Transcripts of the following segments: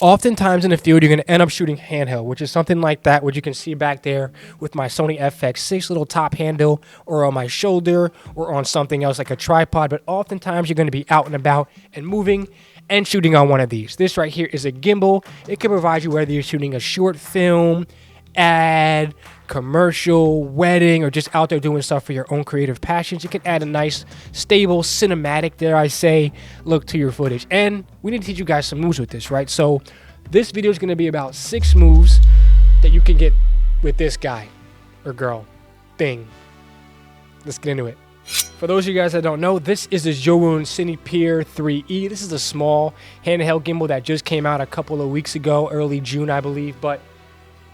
Oftentimes in the field, you're going to end up shooting handheld, which is something like that, which you can see back there with my Sony FX6 little top handle, or on my shoulder, or on something else like a tripod. But oftentimes you're going to be out and about and moving and shooting on one of these. This right here is a gimbal. It can provide you whether you're shooting a short film, ad, commercial, wedding, or just out there doing stuff for your own creative passions. You can add a nice, stable, cinematic, dare I say, look to your footage. And we need to teach you guys some moves with this, right? So this video is going to be about 6 moves that you can get with this guy or girl thing. Let's get into it. For those of you guys that don't know, this is the Zhiyun Cinepeer 3E. This is a small handheld gimbal that just came out a couple of weeks ago, early June, I believe. But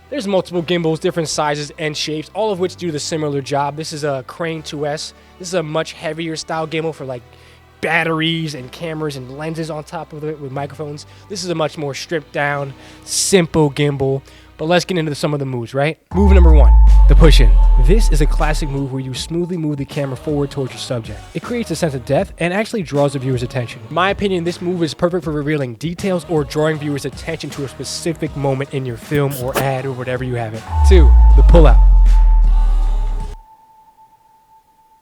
there's multiple gimbals, different sizes and shapes, all of which do the similar job. This is a Crane 2S. This is a much heavier style gimbal for like batteries and cameras and lenses on top of it with microphones. This is a much more stripped down, simple gimbal. But let's get into some of the moves, right? Move number 1, the push-in. This is a classic move where you smoothly move the camera forward towards your subject. It creates a sense of depth and actually draws the viewer's attention. In my opinion, this move is perfect for revealing details or drawing viewers' attention to a specific moment in your film or ad or whatever you have it. 2, the pull-out.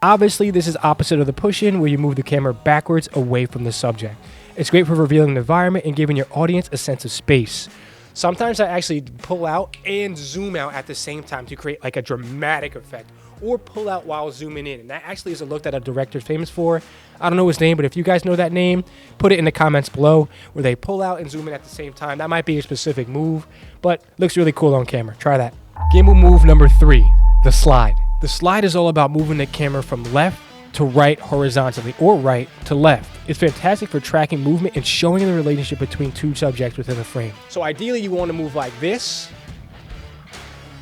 Obviously, this is opposite of the push-in where you move the camera backwards away from the subject. It's great for revealing the environment and giving your audience a sense of space. Sometimes I actually pull out and zoom out at the same time to create like a dramatic effect, or pull out while zooming in. And that actually is a look that a director's famous for. I don't know his name, but if you guys know that name, put it in the comments below, where they pull out and zoom in at the same time. That might be a specific move, but looks really cool on camera. Try that. Gimbal move number 3, the slide. The slide is all about moving the camera from left to right horizontally, or right to left. It's fantastic for tracking movement and showing the relationship between 2 subjects within a frame. So ideally you want to move like this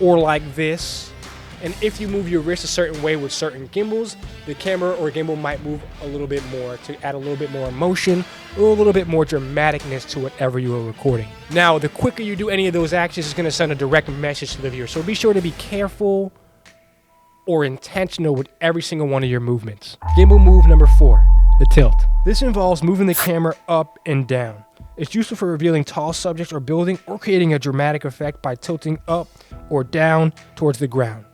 or like this. And if you move your wrist a certain way with certain gimbals, the camera or gimbal might move a little bit more to add a little bit more emotion or a little bit more dramaticness to whatever you are recording. Now, the quicker you do any of those actions is going to send a direct message to the viewer. So be sure to be careful or intentional with every single one of your movements. Gimbal move number 4, the tilt. This involves moving the camera up and down. It's useful for revealing tall subjects or building, or creating a dramatic effect by tilting up or down towards the ground.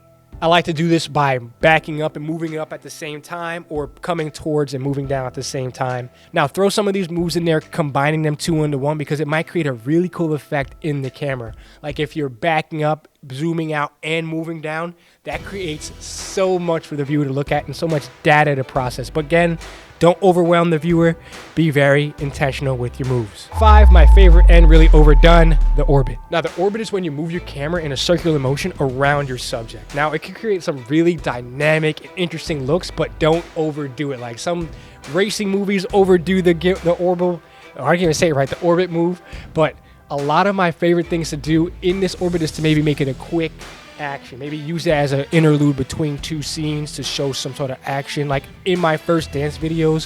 I like to do this by backing up and moving up at the same time, or coming towards and moving down at the same time. Now throw some of these moves in there, combining them 2 into 1, because it might create a really cool effect in the camera. Like if you're backing up, zooming out, and moving down, that creates so much for the viewer to look at and so much data to process. But again, don't overwhelm the viewer. Be very intentional with your moves. 5, my favorite and really overdone, the orbit. Now the orbit is when you move your camera in a circular motion around your subject. Now it can create some really dynamic and interesting looks, but don't overdo it. Like some racing movies overdo the orbital, I can't even say it right, the orbit move. But a lot of my favorite things to do in this orbit is to maybe make it a quick action. Maybe use it as an interlude between 2 scenes to show some sort of action. Like in my first dance videos,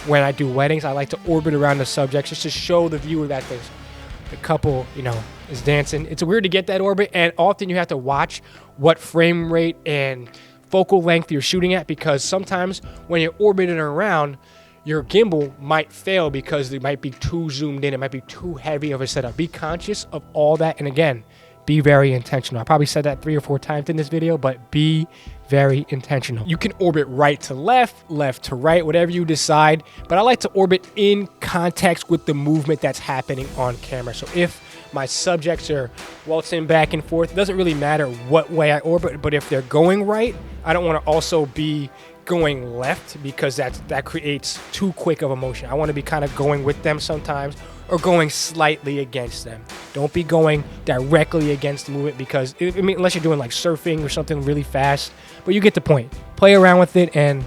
when I do weddings, I like to orbit around the subjects just to show the viewer that the couple, you know, is dancing. It's weird to get that orbit, and often you have to watch what frame rate and focal length you're shooting at, because sometimes when you're orbiting around, your gimbal might fail because it might be too zoomed in. It might be too heavy of a setup. Be conscious of all that. And again, be very intentional. I probably said that 3 or 4 times in this video, but be very intentional. You can orbit right to left, left to right, whatever you decide. But I like to orbit in context with the movement that's happening on camera. So if my subjects are waltzing back and forth, it doesn't really matter what way I orbit, but if they're going right, I don't want to also be going left, because that creates too quick of a motion. I want to be kind of going with them sometimes, or going slightly against them. Don't be going directly against the movement, because unless you're doing like surfing or something really fast, but you get the point. Play around with it and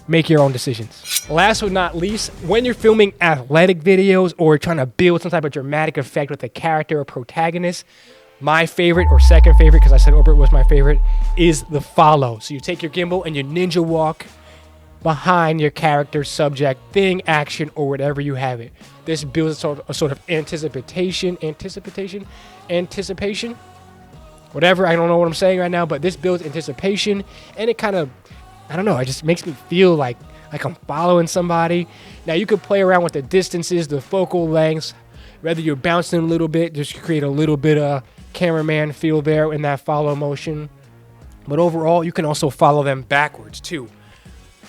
make your own decisions. Last but not least, when you're filming athletic videos or trying to build some type of dramatic effect with a character or protagonist, my favorite, or second favorite, because I said orbit was my favorite, is the follow. So you take your gimbal and you ninja walk behind your character, subject, thing, action, or whatever you have it. This builds a sort of anticipation, whatever. I don't know what I'm saying right now, but this builds anticipation, and it kind of, I don't know, it just makes me feel like I'm following somebody. Now you could play around with the distances, the focal lengths, Whether you're bouncing a little bit, just create a little bit of cameraman feel there in that follow motion. But overall, you can also follow them backwards too.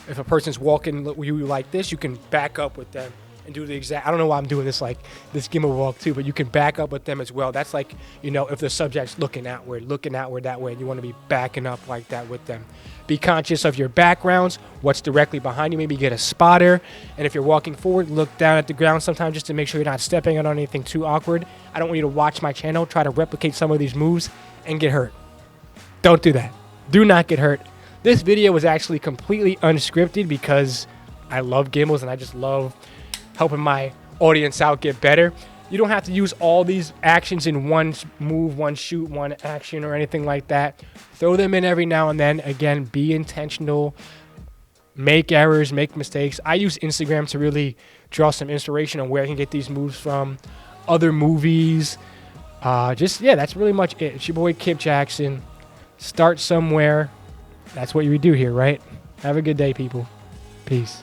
If a person's walking you like this, you can back up with them and do the exact. I don't know why I'm doing this like this gimbal walk too, but you can back up with them as well. That's like, if the subject's looking outward that way, and you want to be backing up like that with them. Be conscious of your backgrounds, what's directly behind you. Maybe get a spotter. And if you're walking forward, look down at the ground sometimes just to make sure you're not stepping on anything too awkward. I don't want you to watch my channel, try to replicate some of these moves, and get hurt. Don't do that. Do not get hurt. This video was actually completely unscripted because I love gimbals and I just love helping my audience out get better. You don't have to use all these actions in one move, one shoot, one action, or anything like that. Throw them in every now and then. Again, be intentional. Make errors, make mistakes. I use Instagram to really draw some inspiration on where I can get these moves from. Other movies. That's really much it. It's your boy Kip Jackson. Start somewhere. That's what you would do here, right? Have a good day, people. Peace.